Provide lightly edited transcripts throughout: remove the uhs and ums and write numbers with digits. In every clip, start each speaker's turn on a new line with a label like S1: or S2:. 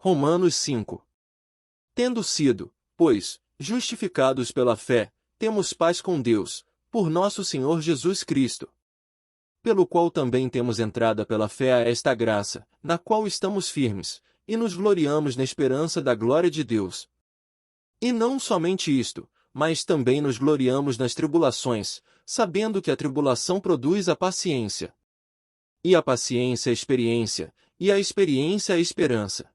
S1: Romanos 5. Tendo sido, pois, justificados pela fé, temos paz com Deus, por nosso Senhor Jesus Cristo, pelo qual também temos entrada pela fé a esta graça, na qual estamos firmes, e nos gloriamos na esperança da glória de Deus. E não somente isto, mas também nos gloriamos nas tribulações, sabendo que a tribulação produz a paciência. E a paciência a experiência, e a experiência a esperança.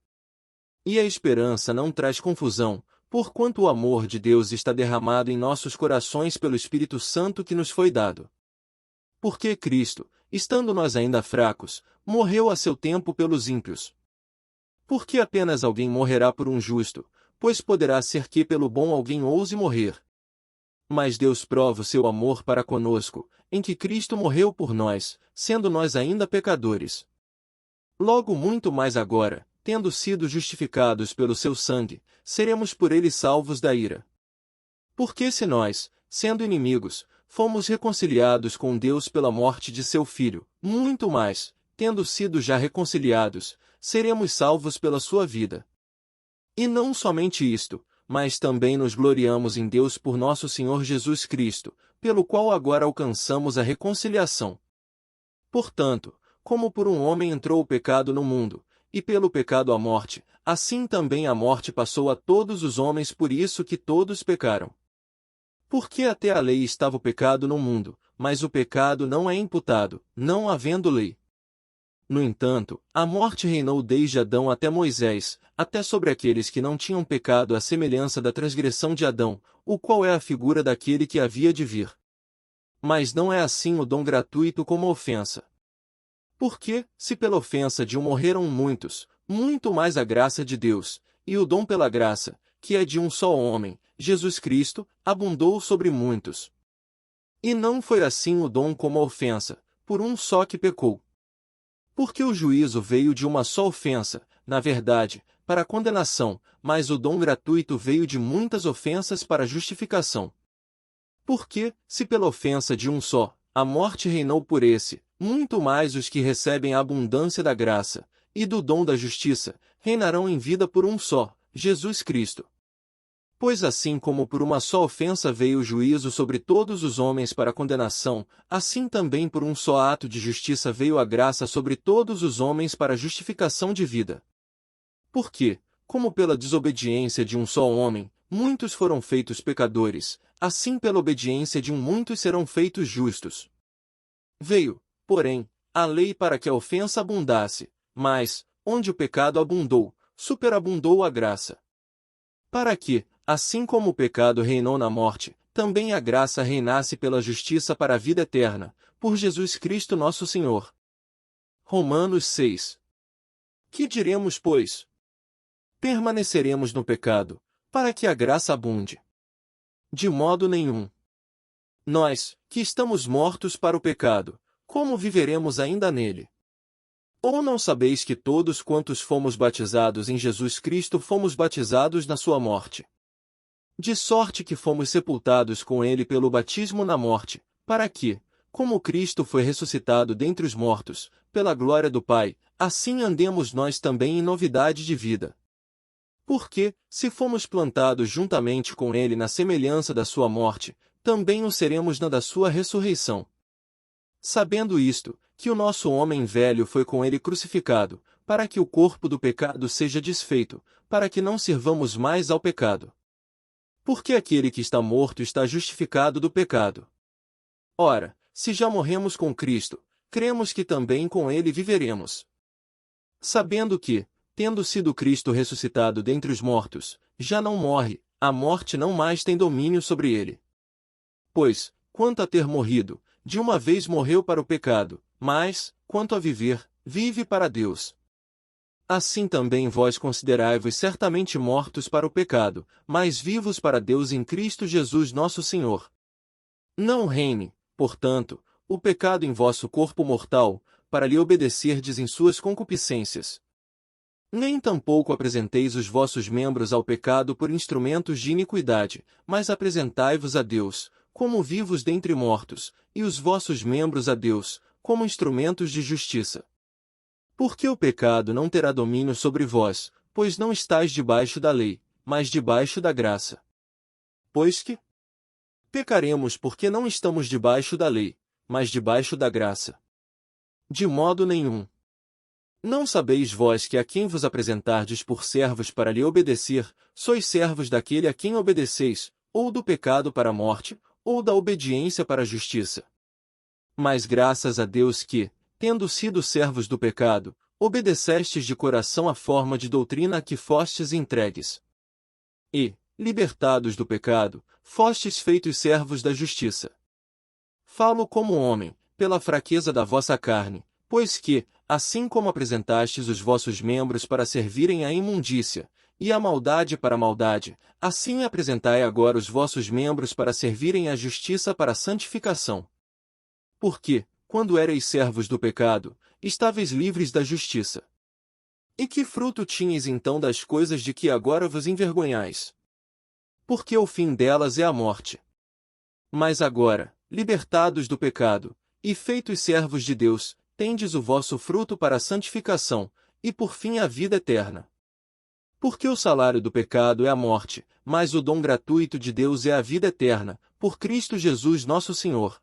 S1: E a esperança não traz confusão, porquanto o amor de Deus está derramado em nossos corações pelo Espírito Santo que nos foi dado. Porque Cristo, estando nós ainda fracos, morreu a seu tempo pelos ímpios. Porque apenas alguém morrerá por um justo, pois poderá ser que pelo bom alguém ouse morrer. Mas Deus prova o seu amor para conosco, em que Cristo morreu por nós, sendo nós ainda pecadores. Logo muito mais agora, tendo sido justificados pelo seu sangue, seremos por ele salvos da ira. Porque se nós, sendo inimigos, fomos reconciliados com Deus pela morte de seu Filho, muito mais, tendo sido já reconciliados, seremos salvos pela sua vida. E não somente isto, mas também nos gloriamos em Deus por nosso Senhor Jesus Cristo, pelo qual agora alcançamos a reconciliação. Portanto, como por um homem entrou o pecado no mundo, e pelo pecado a morte, assim também a morte passou a todos os homens por isso que todos pecaram. Porque até a lei estava o pecado no mundo, mas o pecado não é imputado, não havendo lei. No entanto, a morte reinou desde Adão até Moisés, até sobre aqueles que não tinham pecado à semelhança da transgressão de Adão, o qual é a figura daquele que havia de vir. Mas não é assim o dom gratuito como a ofensa. Porque, se pela ofensa de um morreram muitos, muito mais a graça de Deus, e o dom pela graça, que é de um só homem, Jesus Cristo, abundou sobre muitos. E não foi assim o dom como a ofensa, por um só que pecou. Porque o juízo veio de uma só ofensa, na verdade, para a condenação, mas o dom gratuito veio de muitas ofensas para a justificação. Porque, se pela ofensa de um só, a morte reinou por esse, muito mais os que recebem a abundância da graça, e do dom da justiça, reinarão em vida por um só, Jesus Cristo. Pois assim como por uma só ofensa veio o juízo sobre todos os homens para condenação, assim também por um só ato de justiça veio a graça sobre todos os homens para justificação de vida. Porque, como pela desobediência de um só homem, muitos foram feitos pecadores, assim pela obediência de um muitos serão feitos justos. Veio, porém, a lei para que a ofensa abundasse, mas, onde o pecado abundou, superabundou a graça. Para que, assim como o pecado reinou na morte, também a graça reinasse pela justiça para a vida eterna, por Jesus Cristo nosso Senhor. Romanos 6. Que diremos, pois? Permaneceremos no pecado, para que a graça abunde? De modo nenhum. Nós, que estamos mortos para o pecado, como viveremos ainda nele? Ou não sabeis que todos quantos fomos batizados em Jesus Cristo fomos batizados na sua morte? De sorte que fomos sepultados com ele pelo batismo na morte, para que, como Cristo foi ressuscitado dentre os mortos, pela glória do Pai, assim andemos nós também em novidade de vida. Porque, se fomos plantados juntamente com ele na semelhança da sua morte, também o seremos na da sua ressurreição. Sabendo isto, que o nosso homem velho foi com ele crucificado, para que o corpo do pecado seja desfeito, para que não sirvamos mais ao pecado. Porque aquele que está morto está justificado do pecado. Ora, se já morremos com Cristo, cremos que também com ele viveremos. Sabendo que, tendo sido Cristo ressuscitado dentre os mortos, já não morre, a morte não mais tem domínio sobre ele. Pois, quanto a ter morrido, de uma vez morreu para o pecado, mas, quanto a viver, vive para Deus. Assim também vós considerai-vos certamente mortos para o pecado, mas vivos para Deus em Cristo Jesus nosso Senhor. Não reine, portanto, o pecado em vosso corpo mortal, para lhe obedecerdes em suas concupiscências. Nem tampouco apresenteis os vossos membros ao pecado por instrumentos de iniquidade, mas apresentai-vos a Deus, como vivos dentre mortos, e os vossos membros a Deus, como instrumentos de justiça. Porque o pecado não terá domínio sobre vós, pois não estais debaixo da lei, mas debaixo da graça. Pois que pecaremos porque não estamos debaixo da lei, mas debaixo da graça. De modo nenhum. Não sabeis vós que a quem vos apresentardes por servos para lhe obedecer, sois servos daquele a quem obedeceis, ou do pecado para a morte, ou da obediência para a justiça. Mas graças a Deus que, tendo sido servos do pecado, obedecestes de coração à forma de doutrina a que fostes entregues. E, libertados do pecado, fostes feitos servos da justiça. Falo como homem, pela fraqueza da vossa carne, pois que, assim como apresentastes os vossos membros para servirem à imundícia, e à maldade para a maldade, assim apresentai agora os vossos membros para servirem à justiça para a santificação. Porque, quando éreis servos do pecado, estáveis livres da justiça. E que fruto tinhais então das coisas de que agora vos envergonhais? Porque o fim delas é a morte. Mas agora, libertados do pecado, e feitos servos de Deus, tendes o vosso fruto para a santificação, e por fim a vida eterna. Porque o salário do pecado é a morte, mas o dom gratuito de Deus é a vida eterna, por Cristo Jesus nosso Senhor.